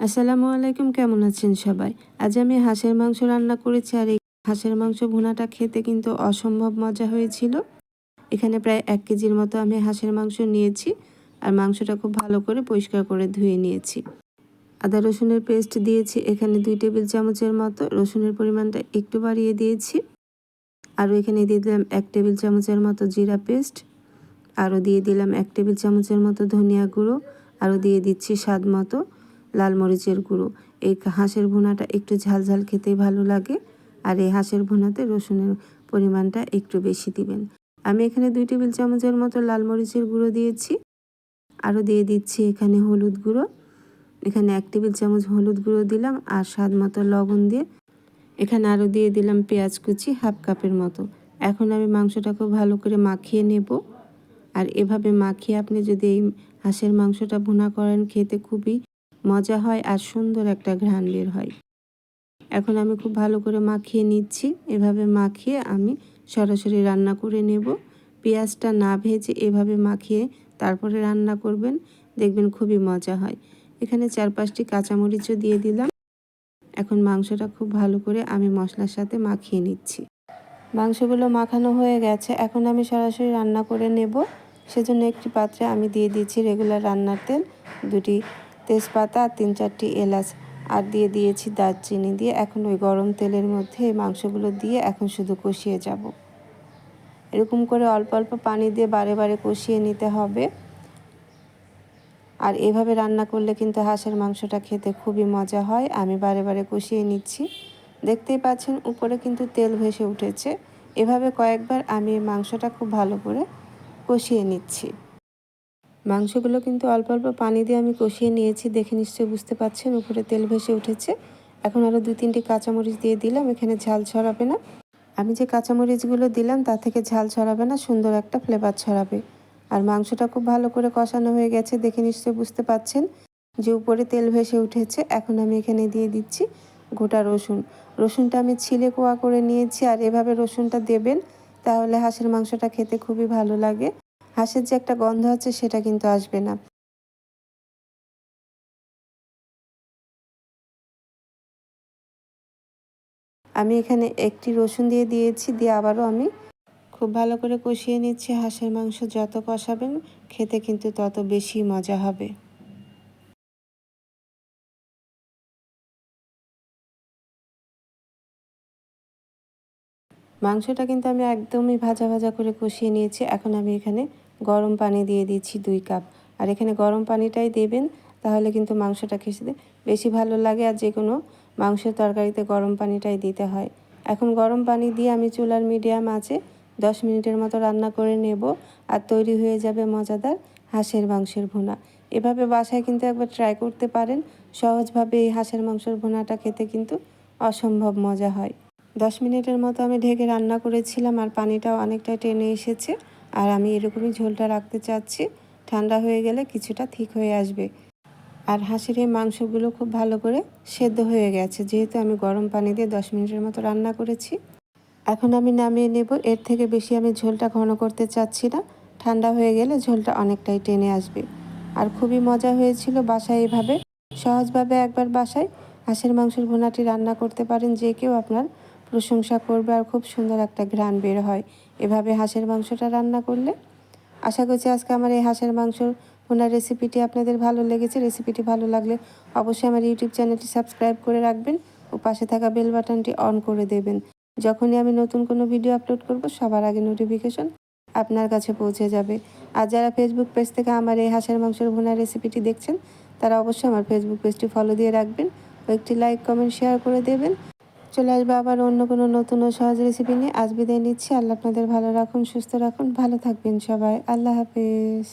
আসসালামু আলাইকুম, কেমন আছেন সবাই? আজ আমি হাঁসের মাংস রান্না করেছি আর এই হাঁসের মাংস ভুনাটা খেতে কিন্তু অসম্ভব মজা হয়েছিল। এখানে প্রায় 1 কেজির মতো আমি হাঁসের মাংস নিয়েছি আর মাংসটা খুব ভালো করে পরিষ্কার করে ধুয়ে নিয়েছি। আদা রসুনের পেস্ট দিয়েছি এখানে 2 টেবিল চামচের মতো, রসুনের পরিমাণটা একটু বাড়িয়ে দিয়েছি। আরও এখানে দিয়ে দিলাম 1 টেবিল চামচের মতো জিরা পেস্ট, আরও দিয়ে দিলাম 1 টেবিল চামচের মতো ধনিয়া গুঁড়ো, আরও দিয়ে দিচ্ছি স্বাদ মতো লাল মরিচের গুঁড়ো। এই হাঁসের ভুনাটা একটু ঝাল ঝাল খেতেই ভালো লাগে আর এই হাঁসের ভুনাতে রসুনের পরিমাণটা একটু বেশি দিবেন। আমি এখানে 2 টেবিল চামচের মতো লাল মরিচের গুঁড়ো দিয়েছি, আরও দিয়ে দিচ্ছি এখানে হলুদ গুঁড়ো। এখানে 1 টেবিল চামচ হলুদ গুঁড়ো দিলাম আর স্বাদ মতো লবণ দিয়ে এখানে আরও দিয়ে দিলাম পেঁয়াজ কুচি 1/2 কাপের মতো। এখন আমি মাংসটা খুব ভালো করে মাখিয়ে নেব। আর এভাবে মাখিয়ে আপনি যদি এই হাঁসের মাংসটা ভুনা করেন খেতে খুবই মজা হয় আর সুন্দর একটা ঘ্রাণ বের হয়। এখন আমি খুব ভালো করে মাখিয়ে নিচ্ছি। এভাবে মাখিয়ে আমি সরাসরি রান্না করে নেব। পেঁয়াজটা না ভেজে এভাবে মাখিয়ে তারপরে রান্না করবেন, দেখবেন খুবই মজা হয়। এখানে 4-5টি কাঁচামরিচও দিয়ে দিলাম। এখন মাংসটা খুব ভালো করে আমি মশলার সাথে মাখিয়ে নিচ্ছি। মাংসগুলো মাখানো হয়ে গেছে, এখন আমি সরাসরি রান্না করে নেব। সেজন্য একটি পাত্রে আমি দিয়ে দিচ্ছি রেগুলার রান্নার তেল, 2টি তেজপাতা আর 3-4টি এলাচ আর দিয়ে দিয়েছি দারচিনি দিয়ে এখন ওই গরম তেলের মধ্যে এই মাংসগুলো দিয়ে এখন শুধু কষিয়ে যাব। এরকম করে অল্প অল্প পানি দিয়ে বারে বারে কষিয়ে নিতে হবে। আর এভাবে রান্না করলে কিন্তু হাঁসের মাংসটা খেতে খুবই মজা হয়। আমি বারে বারে কষিয়ে নিচ্ছি। দেখতেই পাচ্ছেন উপরে কিন্তু তেল ভেসে উঠেছে। এভাবে কয়েকবার আমি মাংসটা খুব ভালো করে কষিয়ে নিচ্ছি। মাংসগুলো কিন্তু অল্প অল্প পানি দিয়ে আমি কষিয়ে নিয়েছি, দেখে নিশ্চয়ই বুঝতে পারছেন উপরে তেল ভেসে উঠেছে। এখন আরও 2-3টি কাঁচামরিচ দিয়ে দিলাম, এখানে ঝাল ছড়াবে না। আমি যে কাঁচামরিচগুলো দিলাম তা থেকে ঝাল ছড়াবে না, সুন্দর একটা ফ্লেভার ছড়াবে। আর মাংসটা খুব ভালো করে কষানো হয়ে গেছে, দেখে নিশ্চয়ই বুঝতে পারছেন যে উপরে তেল ভেসে উঠেছে। এখন আমি এখানে দিয়ে দিচ্ছি গোটা রসুন। রসুনটা আমি ছিলে কোয়া করে নিয়েছি আর এভাবে রসুনটা দেবেন, তাহলে হাঁসের মাংসটা খেতে খুবই ভালো লাগে। হাঁসের যে একটা গন্ধ আছে সেটা কিন্তু আসবে না। আমি এখানে একটি রসুন দিয়ে দিয়েছি, দিয়ে আবারও আমি খুব ভালো করে কষিয়ে নিচ্ছি। হাঁসের মাংস যত কষাবেন খেতে কিন্তু তত বেশি মজা হবে। মাংসটা কিন্তু আমি একদমই ভাজা ভাজা করে কষিয়ে নিয়েছি। এখন আমি এখানে গরম পানি দিয়ে দিচ্ছি 2 কাপ। আর এখানে গরম পানিটাই দেবেন, তাহলে কিন্তু মাংসটা খেতে বেশি ভালো লাগে। আর যে কোনো মাংসের তরকারিতে গরম পানিটাই দিতে হয়। এখন গরম পানি দিয়ে আমি চুলার মিডিয়াম আঁচে 10 মিনিটের মতো রান্না করে নেব আর তৈরি হয়ে যাবে মজাদার হাঁসের মাংসের ভুনা। এভাবে বাসায় কিন্তু একবার ট্রাই করতে পারেন। সহজভাবে এই হাঁসের মাংসের ভুনাটা খেতে কিন্তু অসম্ভব মজা হয়। 10 মিনিটের মতো আমি ঢেকে রান্না করেছিলাম আর পানিটাও অনেকটা টেনে এসেছে। আর আমি এরকমই ঝোলটা রাখতে চাচ্ছি, ঠান্ডা হয়ে গেলে কিছুটা ঠিক হয়ে আসবে। আর হাঁসের এই মাংসগুলো খুব ভালো করে সেদ্ধ হয়ে গেছে, যেহেতু আমি গরম পানি দিয়ে 10 মিনিটের মতো রান্না করেছি। এখন আমি নামিয়ে নেব। এর থেকে বেশি আমি ঝোলটা ঘন করতে চাচ্ছি না, ঠান্ডা হয়ে গেলে ঝোলটা অনেকটাই টেনে আসবে। আর খুবই মজা হয়েছিল। বাসায় এভাবে সহজভাবে একবার বাসায় হাঁসের মাংসের ভুনাটি রান্না করতে পারেন, যে কেউ আপনার প্রশংসা করবে আর খুব সুন্দর একটা ঘ্রাণ বের হয় এভাবে হাঁসের মাংসটা রান্না করলে। আশা করছি আজকে আমার এই হাঁসের মাংসর ভুনার রেসিপিটি আপনাদের ভালো লেগেছে। রেসিপিটি ভালো লাগলে অবশ্যই আমার ইউটিউব চ্যানেলটি সাবস্ক্রাইব করে রাখবেন ও পাশে থাকা বেল বাটনটি অন করে দেবেন। যখনই আমি নতুন কোনো ভিডিও আপলোড করব সবার আগে নোটিফিকেশন আপনার কাছে পৌঁছে যাবে। আর যারা ফেসবুক পেজ থেকে আমার এই হাঁসের মাংসের ভুনার রেসিপিটি দেখছেন, তারা অবশ্যই আমার ফেসবুক পেজটি ফলো দিয়ে রাখবেন ও একটি লাইক কমেন্ট শেয়ার করে দেবেন। চলে আসবে আবার অন্য কোনো নতুন ও সহজ রেসিপি নিয়ে। আজ বিদায় নিচ্ছি। আল্লাহ আপনাদের ভালো রাখুন, সুস্থ রাখুন, ভালো থাকবেন সবাই। আল্লাহ হাফেজ।